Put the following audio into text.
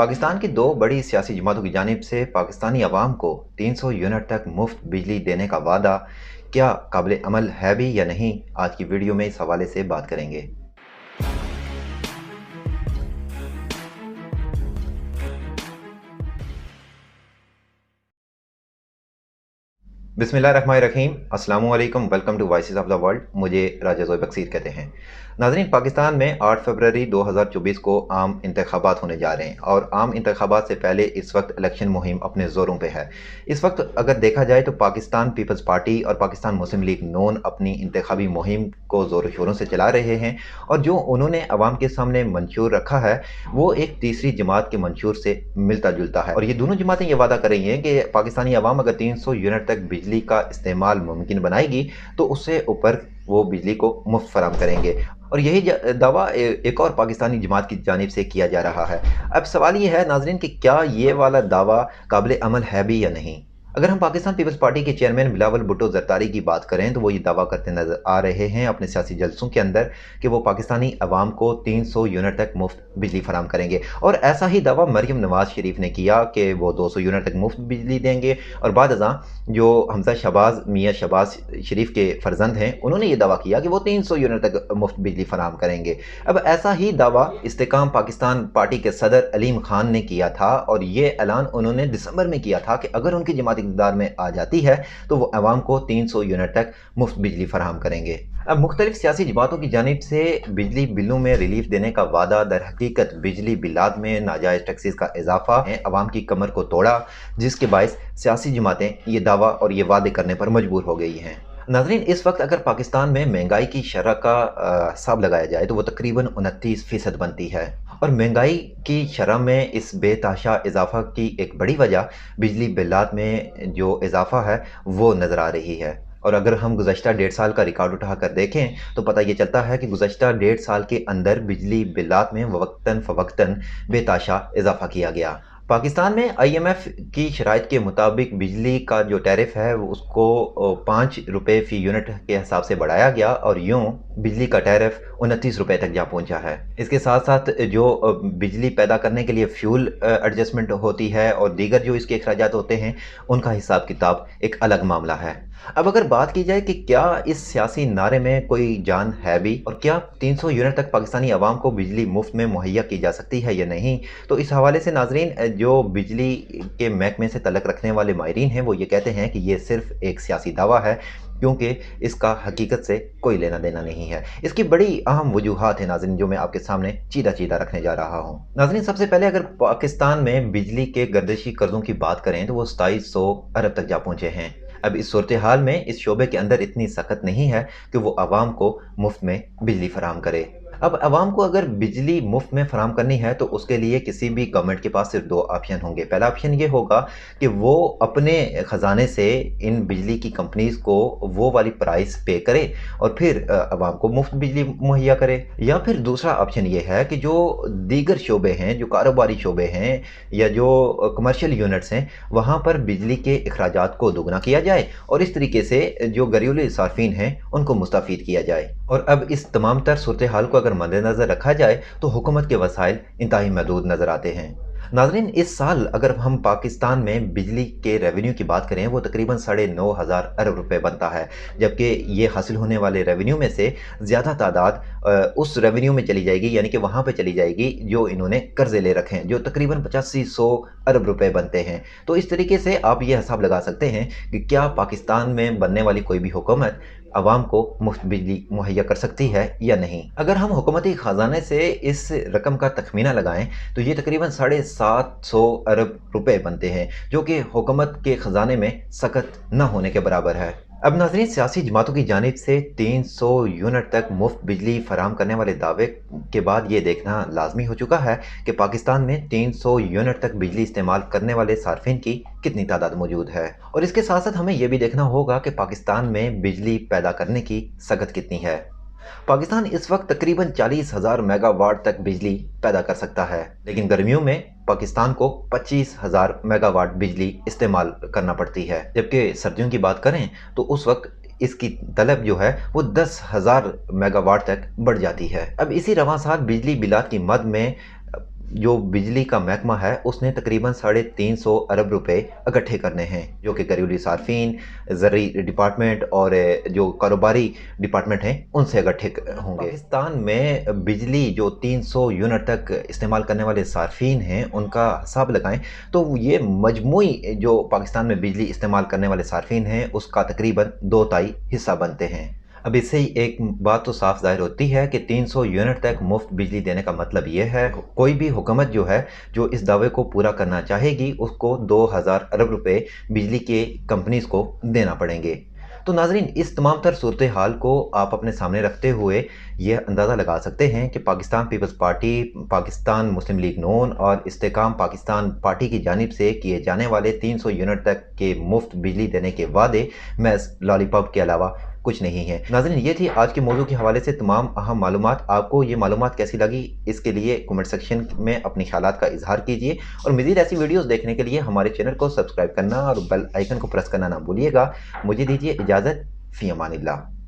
पाकिस्तान की दो बड़ी सियासी जमातों की जानिब से पाकिस्तानी अवाम को 300 यूनिट तक मुफ्त बिजली देने का वादा क्या काबिल अमल है भी या नहीं, आज की वीडियो में इस हवाले से बात करेंगे। बिस्मिल्लाहिर्रहमानिर्रहीम, अस्सलामु अलैकुम, welcome to Voices of the World. मुझे राजा ज़ोई बकसीर कहते हैं। नाज़रीन, पाकिस्तान में 8 फरवरी 2024 को आम इंतखाबात होने जा रहे हैं और आम इंतखाबात से पहले इस वक्त इलेक्शन मुहिम अपने ज़ोरों पे है। इस वक्त अगर देखा जाए तो पाकिस्तान पीपल्स पार्टी और पाकिस्तान मुस्लिम लीग नून अपनी इंतखाबी मुहिम को ज़ोरों शोरों से चला रहे हैं और जो उन्होंने अवाम के सामने मंशूर रखा है वो एक तीसरी जमात के मंशूर से मिलता जुलता है। और ये दोनों जमातें ये वादा कर रही हैं कि पाकिस्तानी अवाम अगर 300 यूनिट तक बिजली का इस्तेमाल मुमकिन बनाएगी तो उससे ऊपर वो बिजली को मुफ्त फराहम करेंगे। और यही दावा एक और पाकिस्तानी जमात की जानिब से किया जा रहा है। अब सवाल ये है नाजरीन कि क्या ये वाला दावा काबिल अमल है भी या नहीं। अगर हम पाकिस्तान पीपल्स पार्टी के चेयरमैन बिलावल भुट्टो जरदारी की बात करें तो वो ये दावा करते नजर आ रहे हैं अपने सियासी जलसों के अंदर कि वो पाकिस्तानी अवाम को 300 यूनिट तक मुफ्त बिजली फराहम करेंगे। और ऐसा ही दावा मरियम नवाज शरीफ ने किया कि वो 200 यूनिट तक मुफ्त बिजली देंगे। और बाद अज़ां जो हमजा शहबाज मियाँ शहबाज शरीफ के फर्जंद हैं उन्होंने ये दावा किया कि वो 300 यूनिट तक मुफ्त बिजली फराहम करेंगे। अब ऐसा ही दावा इस्तेकाम पाकिस्तान पार्टी के सदर अलीम खान ने किया था और ये ऐलान उन्होंने दिसंबर में किया था कि अगर उनकी जमात इक़्तिदार में आ जाती है तो वो अवाम को 300 यूनिट तक मुफ्त बिजली फराहम करेंगे। अब मुख्तलिफ सियासी जमातों की जानिब से बिजली बिलों में रिलीफ देने का वादा दर हकीकत बिजली बिलात में नाजायज़ टैक्सेस का इजाफा है अवाम की कमर को तोड़ा, जिसके बायस सियासी जमातें ये दावा और ये वादे करने पर मजबूर हो गई हैं। नाज़रीन, इस वक्त अगर पाकिस्तान में महंगाई की शरह का हिसाब लगाया जाए तो वो तकरीबन 29% बनती है और महंगाई की शरह में इस बेतहाशा इजाफा की एक बड़ी वजह बिजली बिलात में जो इजाफा है वो नज़र आ रही है। और अगर हम गुज़श्ता 1.5 साल का रिकॉर्ड उठा कर देखें तो पता ये चलता है कि गुज़श्ता 1.5 साल के अंदर बिजली बिलात में वक्तन फ़वक्तन बेतहाशा इजाफा किया गया। पाकिस्तान में IMF की शराइत के मुताबिक बिजली का जो टैरिफ है उसको 5 रुपये फ़ी यूनिट के हिसाब से बढ़ाया गया और यूँ बिजली का टैरिफ 29 रुपये तक जा पहुंचा है। इसके साथ साथ जो बिजली पैदा करने के लिए फ्यूल एडजस्टमेंट होती है और दीगर जो इसके अखराजात होते हैं उनका हिसाब किताब एक अलग मामला है। अब अगर बात की जाए कि क्या इस सियासी नारे में कोई जान है भी और क्या 300 यूनिट तक पाकिस्तानी अवाम को बिजली मुफ्त में मुहैया की जा सकती है या नहीं, तो इस हवाले से नाजरीन जो बिजली के महकमे से तल्लुक़ रखने वाले माहिरीन हैं वो ये कहते हैं कि ये सिर्फ एक सियासी दावा है क्योंकि इसका हकीकत से कोई लेना देना नहीं है। इसकी बड़ी अहम वजूहात है नाज़रीन जो मैं आपके सामने चीदा चीदा रखने जा रहा हूँ। नाज़रीन, सबसे पहले अगर पाकिस्तान में बिजली के गर्दिशी कर्ज़ों की बात करें तो वो 2700 अरब तक जा पहुँचे हैं। अब इस सूरत हाल में इस शोबे के अंदर इतनी सख्त नहीं है कि वो आवाम को मुफ्त में बिजली फराहम करे। अब आवाम को अगर बिजली मुफ्त में फराहम करनी है तो उसके लिए किसी भी गवर्नमेंट के पास सिर्फ 2 ऑप्शन होंगे। पहला ऑप्शन ये होगा कि वो अपने ख़जाने से इन बिजली की कंपनीज़ को वो वाली प्राइस पे करे और फिर आवाम को मुफ्त बिजली मुहैया करे। या फिर दूसरा ऑप्शन ये है कि जो दीगर शोबे हैं, जो कारोबारी शोबे हैं या जो कमर्शियल यूनिट्स हैं, वहाँ पर बिजली के अखराजात को दोगुना किया जाए और इस तरीके से जो घरेलू सार्फिन हैं उनको मुस्तफ़ीद किया जाए। और अब इस तमाम तर सूरत हाल को अगर मद्देनज़र रखा जाए तो हुकूमत के वसाइल इंतहाई महदूद नज़र आते हैं। नाज़रीन, इस साल अगर हम पाकिस्तान में बिजली के रेवेन्यू की बात करें वो तकरीबन 9,500 अरब रुपए बनता है, जबकि ये हासिल होने वाले रेवेन्यू में से ज़्यादा तादाद उस रेवेन्यू में चली जाएगी, यानी कि वहाँ पे चली जाएगी जो इन्होंने कर्ज़े ले रखे हैं, जो तकरीबन 8500 अरब रुपए बनते हैं। तो इस तरीके से आप ये हिसाब लगा सकते हैं कि क्या पाकिस्तान में बनने वाली कोई भी हुकूमत आवाम को मुफ्त बिजली मुहैया कर सकती है या नहीं। अगर हम हुकूमती ख़जाने से इस रकम का तखमीना लगाएं तो ये तकरीबन 750 अरब रुपए बनते हैं, जो कि हुकूमत के ख़जाने में सकत न होने के बराबर है। अब नाज़रीन, सियासी जमातों की जानिब से 300 यूनिट तक मुफ्त बिजली फराहम करने वाले दावे के बाद ये देखना लाजमी हो चुका है कि पाकिस्तान में 300 यूनिट तक बिजली इस्तेमाल करने वाले सार्फिन की कितनी तादाद मौजूद है। और इसके साथ साथ हमें यह भी देखना होगा कि पाकिस्तान में बिजली पैदा करने की सकत कितनी है। पाकिस्तान इस वक्त तकरीबन 40,000 मेगावाट तक बिजली पैदा कर सकता है, लेकिन गर्मियों में पाकिस्तान को 25,000 मेगावाट बिजली इस्तेमाल करना पड़ती है, जबकि सर्दियों की बात करें तो उस वक्त इसकी तलब जो है वो 10,000 मेगावाट तक बढ़ जाती है। अब इसी रवां साल बिजली बिलात की मद में जो बिजली का महकमा है उसने तकरीबन 350 अरब रुपए इकट्ठे करने हैं, जो कि घरेलू सार्फिन, ज़रूरी डिपार्टमेंट और जो कारोबारी डिपार्टमेंट हैं उनसे इकट्ठे होंगे। पाकिस्तान में बिजली जो 300 यूनिट तक इस्तेमाल करने वाले सार्फिन हैं उनका हिसाब लगाएं तो ये मजमूई जो पाकिस्तान में बिजली इस्तेमाल करने वाले सार्फिन हैं उसका तकरीबन 2/3 हिस्सा बनते हैं। अब इससे ही एक बात तो साफ ज़ाहिर होती है कि 300 यूनिट तक मुफ्त बिजली देने का मतलब ये है कोई भी हुकूमत जो है जो इस दावे को पूरा करना चाहेगी उसको 2000 अरब रुपए बिजली के कंपनीज को देना पड़ेंगे। तो नाजरीन, इस तमाम तर सूरत हाल को आप अपने सामने रखते हुए यह अंदाज़ा लगा सकते हैं कि पाकिस्तान पीपल्स पार्टी, पाकिस्तान मुस्लिम लीग नून और इस्तेकाम पाकिस्तान पार्टी की जानिब से किए जाने वाले 300 यूनिट तक के मुफ्त बिजली देने के वादे महज लॉलीपॉप के अलावा कुछ नहीं है। नाज़रीन, ये थी आज के मौजू के हवाले से तमाम अहम मालूमात। आपको ये मालूमात कैसी लगी इसके लिए कमेंट सेक्शन में अपनी ख्यालात का इजहार कीजिए और मज़ीद ऐसी वीडियोस देखने के लिए हमारे चैनल को सब्सक्राइब करना और बेल आइकन को प्रेस करना ना भूलिएगा। मुझे दीजिए इजाज़त। फ़ी अमानिल्लाह।